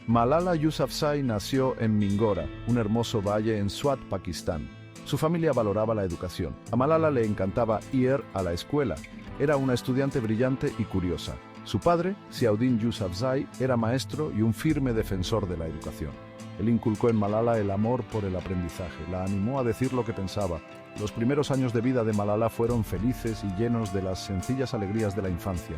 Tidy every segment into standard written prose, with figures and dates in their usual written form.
Malala Yousafzai nació en Mingora, un hermoso valle en Swat, Pakistán. Su familia valoraba la educación. A Malala le encantaba ir a la escuela. Era una estudiante brillante y curiosa. Su padre, Ziauddin Yousafzai, era maestro y un firme defensor de la educación. Él inculcó en Malala el amor por el aprendizaje, la animó a decir lo que pensaba. Los primeros años de vida de Malala fueron felices y llenos de las sencillas alegrías de la infancia.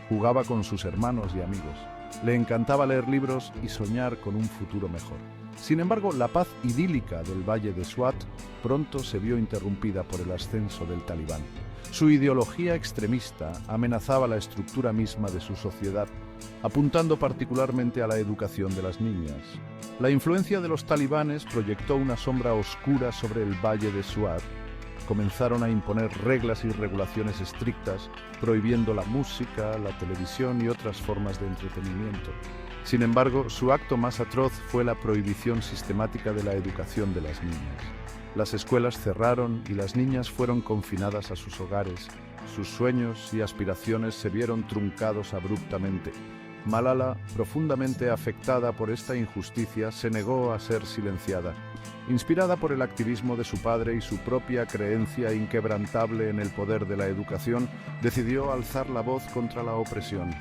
Jugaba con sus hermanos y amigos. Le encantaba leer libros y soñar con un futuro mejor. Sin embargo, la paz idílica del valle de Swat pronto se vio interrumpida por el ascenso del Talibán. Su ideología extremista amenazaba la estructura misma de su sociedad, apuntando particularmente a la educación de las niñas. La influencia de los talibanes proyectó una sombra oscura sobre el valle de Swat. Comenzaron a imponer reglas y regulaciones estrictas, prohibiendo la música, la televisión y otras formas de entretenimiento. Sin embargo, su acto más atroz fue la prohibición sistemática de la educación de las niñas. Las escuelas cerraron y las niñas fueron confinadas a sus hogares. Sus sueños y aspiraciones se vieron truncados abruptamente. Malala, profundamente afectada por esta injusticia, se negó a ser silenciada. Inspirada por el activismo de su padre y su propia creencia inquebrantable en el poder de la educación, decidió alzar la voz contra la opresión.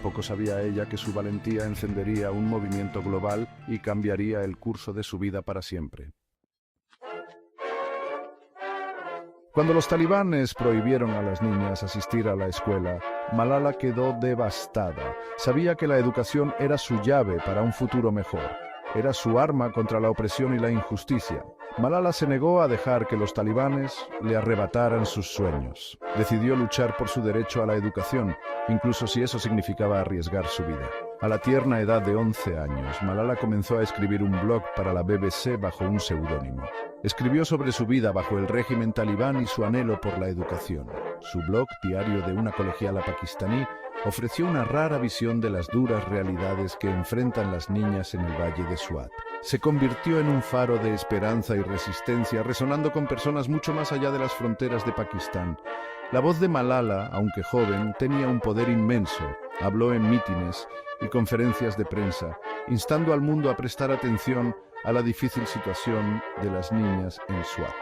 Poco sabía ella que su valentía encendería un movimiento global y cambiaría el curso de su vida para siempre. Cuando los talibanes prohibieron a las niñas asistir a la escuela, Malala quedó devastada. Sabía que la educación era su llave para un futuro mejor. Era su arma contra la opresión y la injusticia. Malala se negó a dejar que los talibanes le arrebataran sus sueños. Decidió luchar por su derecho a la educación, incluso si eso significaba arriesgar su vida. A la tierna edad de 11 años, Malala comenzó a escribir un blog para la BBC bajo un seudónimo. Escribió sobre su vida bajo el régimen talibán y su anhelo por la educación. Su blog, diario de una colegiala pakistaní, ofreció una rara visión de las duras realidades que enfrentan las niñas en el valle de Swat. Se convirtió en un faro de esperanza y resistencia, resonando con personas mucho más allá de las fronteras de Pakistán. La voz de Malala, aunque joven, tenía un poder inmenso. Habló en mítines y conferencias de prensa, instando al mundo a prestar atención a la difícil situación de las niñas en Swat.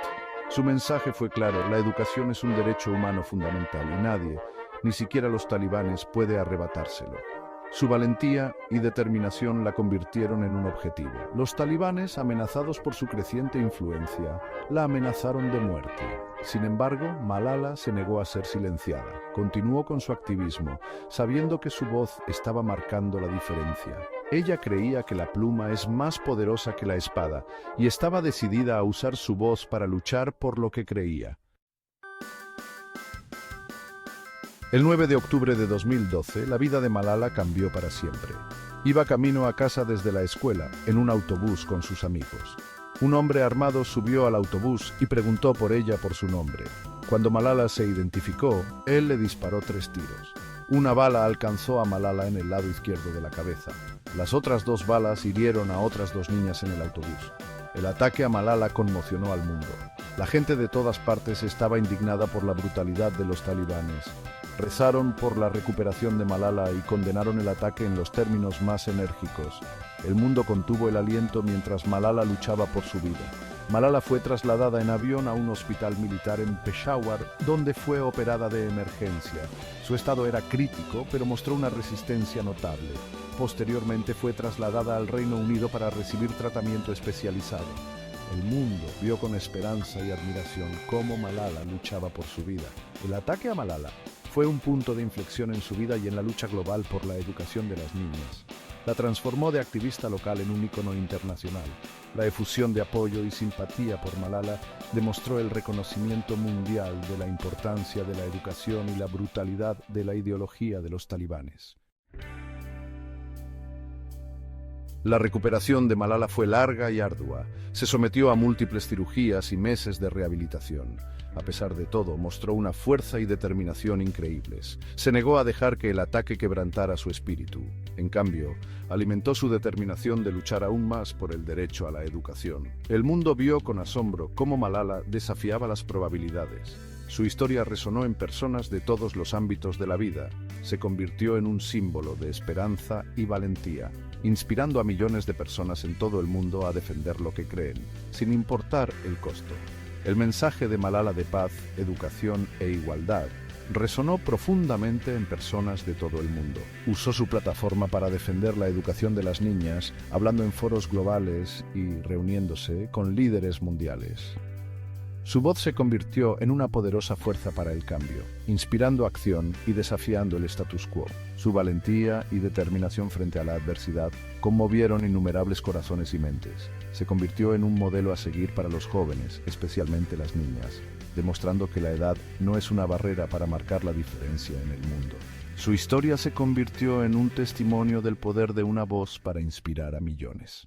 Su mensaje fue claro: la educación es un derecho humano fundamental y nadie, ni siquiera los talibanes, puede arrebatárselo. Su valentía y determinación la convirtieron en un objetivo. Los talibanes, amenazados por su creciente influencia, la amenazaron de muerte. Sin embargo, Malala se negó a ser silenciada. Continuó con su activismo, sabiendo que su voz estaba marcando la diferencia. Ella creía que la pluma es más poderosa que la espada y estaba decidida a usar su voz para luchar por lo que creía. El 9 de octubre de 2012, la vida de Malala cambió para siempre. Iba camino a casa desde la escuela, en un autobús con sus amigos. Un hombre armado subió al autobús y preguntó por ella por su nombre. Cuando Malala se identificó, él le disparó 3 tiros. Una bala alcanzó a Malala en el lado izquierdo de la cabeza. Las otras 2 balas hirieron a otras 2 niñas en el autobús. El ataque a Malala conmocionó al mundo. La gente de todas partes estaba indignada por la brutalidad de los talibanes. Rezaron por la recuperación de Malala y condenaron el ataque en los términos más enérgicos. El mundo contuvo el aliento mientras Malala luchaba por su vida. Malala fue trasladada en avión a un hospital militar en Peshawar, donde fue operada de emergencia. Su estado era crítico, pero mostró una resistencia notable. Posteriormente fue trasladada al Reino Unido para recibir tratamiento especializado. El mundo vio con esperanza y admiración cómo Malala luchaba por su vida. El ataque a Malala fue un punto de inflexión en su vida y en la lucha global por la educación de las niñas. La transformó de activista local en un ícono internacional. La efusión de apoyo y simpatía por Malala demostró el reconocimiento mundial de la importancia de la educación y la brutalidad de la ideología de los talibanes. La recuperación de Malala fue larga y ardua. Se sometió a múltiples cirugías y meses de rehabilitación. A pesar de todo, mostró una fuerza y determinación increíbles. Se negó a dejar que el ataque quebrantara su espíritu. En cambio, alimentó su determinación de luchar aún más por el derecho a la educación. El mundo vio con asombro cómo Malala desafiaba las probabilidades. Su historia resonó en personas de todos los ámbitos de la vida. Se convirtió en un símbolo de esperanza y valentía. inspirando a millones de personas en todo el mundo a defender lo que creen, sin importar el costo. El mensaje de Malala de paz, educación e igualdad resonó profundamente en personas de todo el mundo. Usó su plataforma para defender la educación de las niñas, hablando en foros globales y reuniéndose con líderes mundiales. Su voz se convirtió en una poderosa fuerza para el cambio, inspirando acción y desafiando el status quo. Su valentía y determinación frente a la adversidad conmovieron innumerables corazones y mentes. Se convirtió en un modelo a seguir para los jóvenes, especialmente las niñas, demostrando que la edad no es una barrera para marcar la diferencia en el mundo. Su historia se convirtió en un testimonio del poder de una voz para inspirar a millones.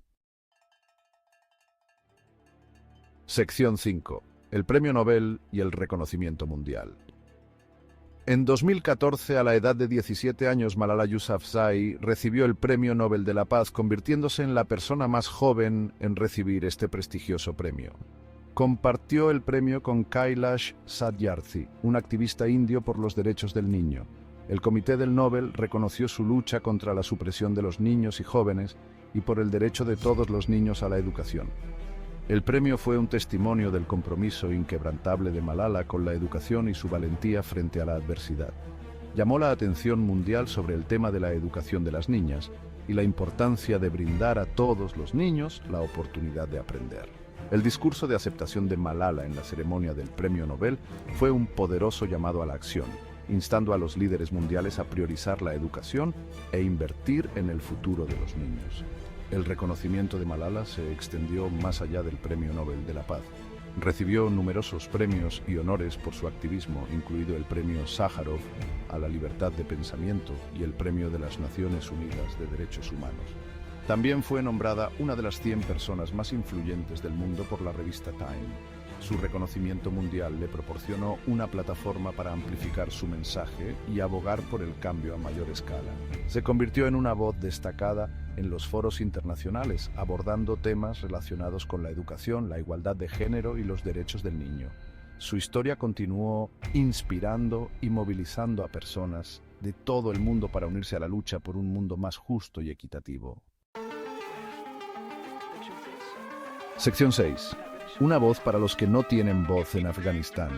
Sección 5. El Premio Nobel y el reconocimiento mundial. En 2014, a la edad de 17 años, Malala Yousafzai recibió el Premio Nobel de la Paz, convirtiéndose en la persona más joven en recibir este prestigioso premio. Compartió el premio con Kailash Satyarthi, un activista indio por los derechos del niño. El Comité del Nobel reconoció su lucha contra la supresión de los niños y jóvenes y por el derecho de todos los niños a la educación. El premio fue un testimonio del compromiso inquebrantable de Malala con la educación y su valentía frente a la adversidad. Llamó la atención mundial sobre el tema de la educación de las niñas y la importancia de brindar a todos los niños la oportunidad de aprender. El discurso de aceptación de Malala en la ceremonia del Premio Nobel fue un poderoso llamado a la acción, instando a los líderes mundiales a priorizar la educación e invertir en el futuro de los niños. El reconocimiento de Malala se extendió más allá del Premio Nobel de la Paz. Recibió numerosos premios y honores por su activismo, incluido el Premio Sájarov a la libertad de pensamiento y el Premio de las Naciones Unidas de Derechos Humanos. También fue nombrada una de las 100 personas más influyentes del mundo por la revista Time. Su reconocimiento mundial le proporcionó una plataforma para amplificar su mensaje y abogar por el cambio a mayor escala. Se convirtió en una voz destacada en los foros internacionales, abordando temas relacionados con la educación, la igualdad de género y los derechos del niño. Su historia continuó inspirando y movilizando a personas de todo el mundo para unirse a la lucha por un mundo más justo y equitativo. Sección 6. Una voz para los que no tienen voz en Afganistán.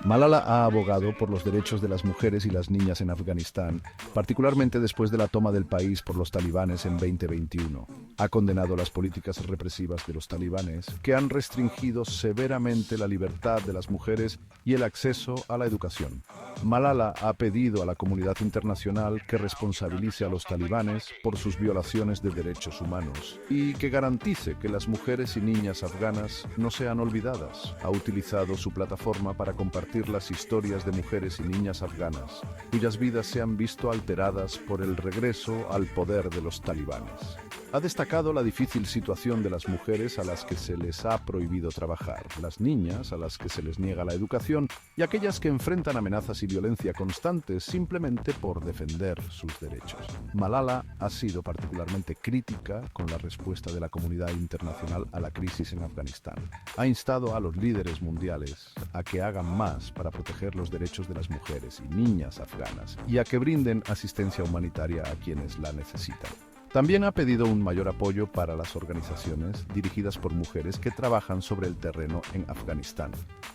Malala ha abogado por los derechos de las mujeres y las niñas en Afganistán, particularmente después de la toma del país por los talibanes en 2021. Ha condenado las políticas represivas de los talibanes, que han restringido severamente la libertad de las mujeres y el acceso a la educación. Malala ha pedido a la comunidad internacional que responsabilice a los talibanes por sus violaciones de derechos humanos y que garantice que las mujeres y niñas afganas no sean olvidadas. Ha utilizado su plataforma para compartir las historias de mujeres y niñas afganas, cuyas vidas se han visto alteradas por el regreso al poder de los talibanes. Ha destacado la difícil situación de las mujeres a las que se les ha prohibido trabajar, las niñas a las que se les niega la educación y aquellas que enfrentan amenazas y violencia constantes simplemente por defender sus derechos. Malala ha sido particularmente crítica con la respuesta de la comunidad internacional a la crisis en Afganistán. Ha instado a los líderes mundiales a que hagan más para proteger los derechos de las mujeres y niñas afganas y a que brinden asistencia humanitaria a quienes la necesitan. También ha pedido un mayor apoyo para las organizaciones dirigidas por mujeres que trabajan sobre el terreno en Afganistán.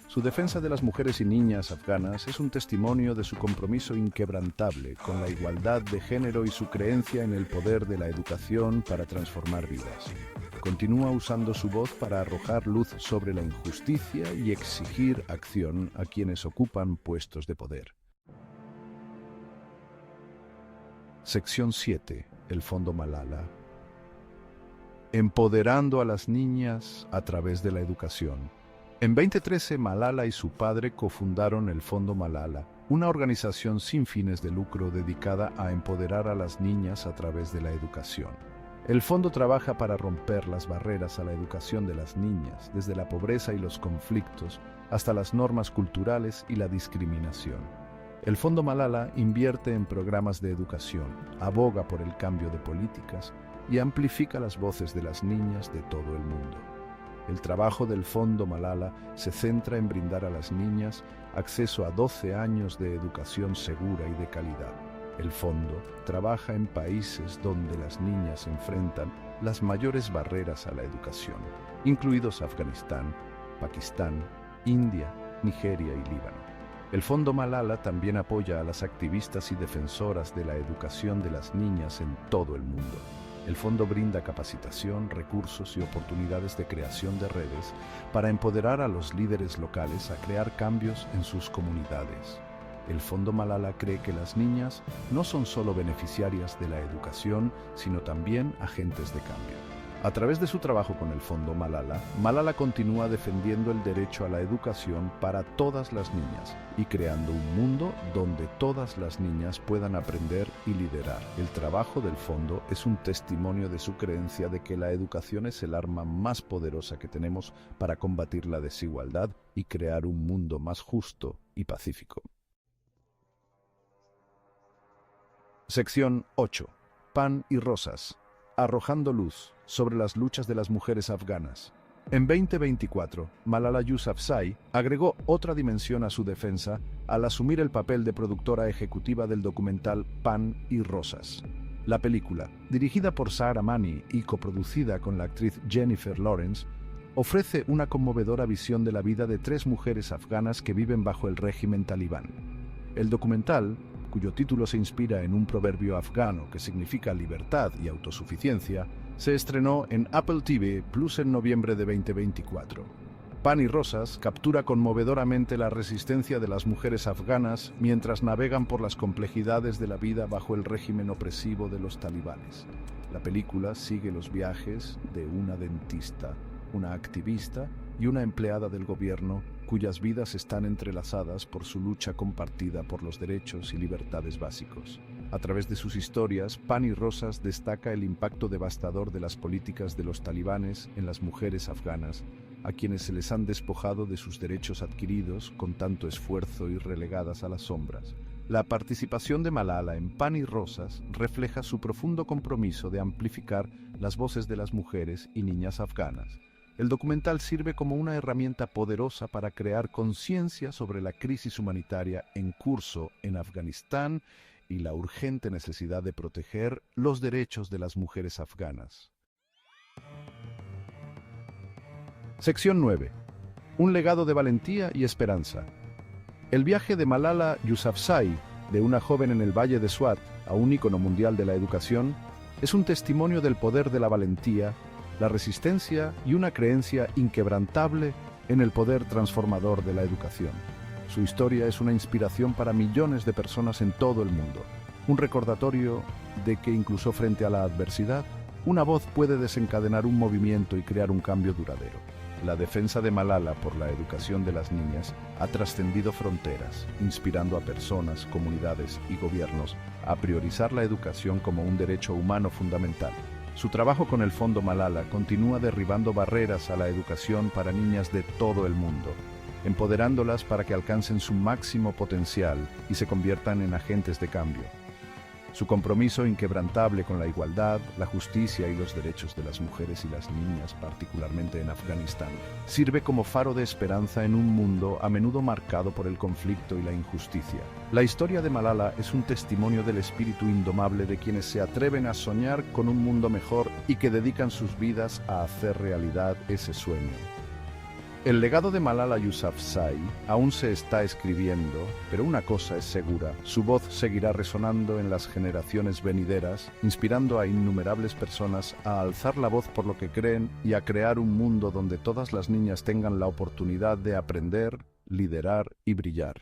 Su defensa de las mujeres y niñas afganas es un testimonio de su compromiso inquebrantable con la igualdad de género y su creencia en el poder de la educación para transformar vidas. Continúa usando su voz para arrojar luz sobre la injusticia y exigir acción a quienes ocupan puestos de poder. Sección 7. El Fondo Malala. Empoderando a las niñas a través de la educación. En 2013, Malala y su padre cofundaron el Fondo Malala, una organización sin fines de lucro dedicada a empoderar a las niñas a través de la educación. El fondo trabaja para romper las barreras a la educación de las niñas, desde la pobreza y los conflictos hasta las normas culturales y la discriminación. El Fondo Malala invierte en programas de educación, aboga por el cambio de políticas y amplifica las voces de las niñas de todo el mundo. El trabajo del Fondo Malala se centra en brindar a las niñas acceso a 12 años de educación segura y de calidad. El fondo trabaja en países donde las niñas enfrentan las mayores barreras a la educación, incluidos Afganistán, Pakistán, India, Nigeria y Líbano. El Fondo Malala también apoya a las activistas y defensoras de la educación de las niñas en todo el mundo. El fondo brinda capacitación, recursos y oportunidades de creación de redes para empoderar a los líderes locales a crear cambios en sus comunidades. El Fondo Malala cree que las niñas no son solo beneficiarias de la educación, sino también agentes de cambio. A través de su trabajo con el Fondo Malala, Malala continúa defendiendo el derecho a la educación para todas las niñas y creando un mundo donde todas las niñas puedan aprender y liderar. El trabajo del fondo es un testimonio de su creencia de que la educación es el arma más poderosa que tenemos para combatir la desigualdad y crear un mundo más justo y pacífico. Sección 8. Pan y rosas. Arrojando luz sobre las luchas de las mujeres afganas. En 2024, Malala Yousafzai agregó otra dimensión a su defensa al asumir el papel de productora ejecutiva del documental Pan y Rosas. La película, dirigida por Sara Mani y coproducida con la actriz Jennifer Lawrence, ofrece una conmovedora visión de la vida de 3 mujeres afganas que viven bajo el régimen talibán. El documental, cuyo título se inspira en un proverbio afgano que significa libertad y autosuficiencia, se estrenó en Apple TV Plus en noviembre de 2024. Pan y Rosas captura conmovedoramente la resistencia de las mujeres afganas mientras navegan por las complejidades de la vida bajo el régimen opresivo de los talibanes. La película sigue los viajes de una dentista, una activista y una empleada del gobierno cuyas vidas están entrelazadas por su lucha compartida por los derechos y libertades básicos. A través de sus historias, Pan y Rosas destaca el impacto devastador de las políticas de los talibanes en las mujeres afganas, a quienes se les han despojado de sus derechos adquiridos con tanto esfuerzo y relegadas a las sombras. La participación de Malala en Pan y Rosas refleja su profundo compromiso de amplificar las voces de las mujeres y niñas afganas. El documental sirve como una herramienta poderosa para crear conciencia sobre la crisis humanitaria en curso en Afganistán y la urgente necesidad de proteger los derechos de las mujeres afganas. Sección 9. Un legado de valentía y esperanza. El viaje de Malala Yousafzai, de una joven en el Valle de Swat a un ícono mundial de la educación, es un testimonio del poder de la valentía, la resistencia y una creencia inquebrantable en el poder transformador de la educación. Su historia es una inspiración para millones de personas en todo el mundo, un recordatorio de que incluso frente a la adversidad, una voz puede desencadenar un movimiento y crear un cambio duradero. La defensa de Malala por la educación de las niñas ha trascendido fronteras, inspirando a personas, comunidades y gobiernos a priorizar la educación como un derecho humano fundamental. Su trabajo con el Fondo Malala continúa derribando barreras a la educación para niñas de todo el mundo, empoderándolas para que alcancen su máximo potencial y se conviertan en agentes de cambio. Su compromiso inquebrantable con la igualdad, la justicia y los derechos de las mujeres y las niñas, particularmente en Afganistán, sirve como faro de esperanza en un mundo a menudo marcado por el conflicto y la injusticia. La historia de Malala es un testimonio del espíritu indomable de quienes se atreven a soñar con un mundo mejor y que dedican sus vidas a hacer realidad ese sueño. El legado de Malala Yousafzai aún se está escribiendo, pero una cosa es segura: su voz seguirá resonando en las generaciones venideras, inspirando a innumerables personas a alzar la voz por lo que creen y a crear un mundo donde todas las niñas tengan la oportunidad de aprender, liderar y brillar.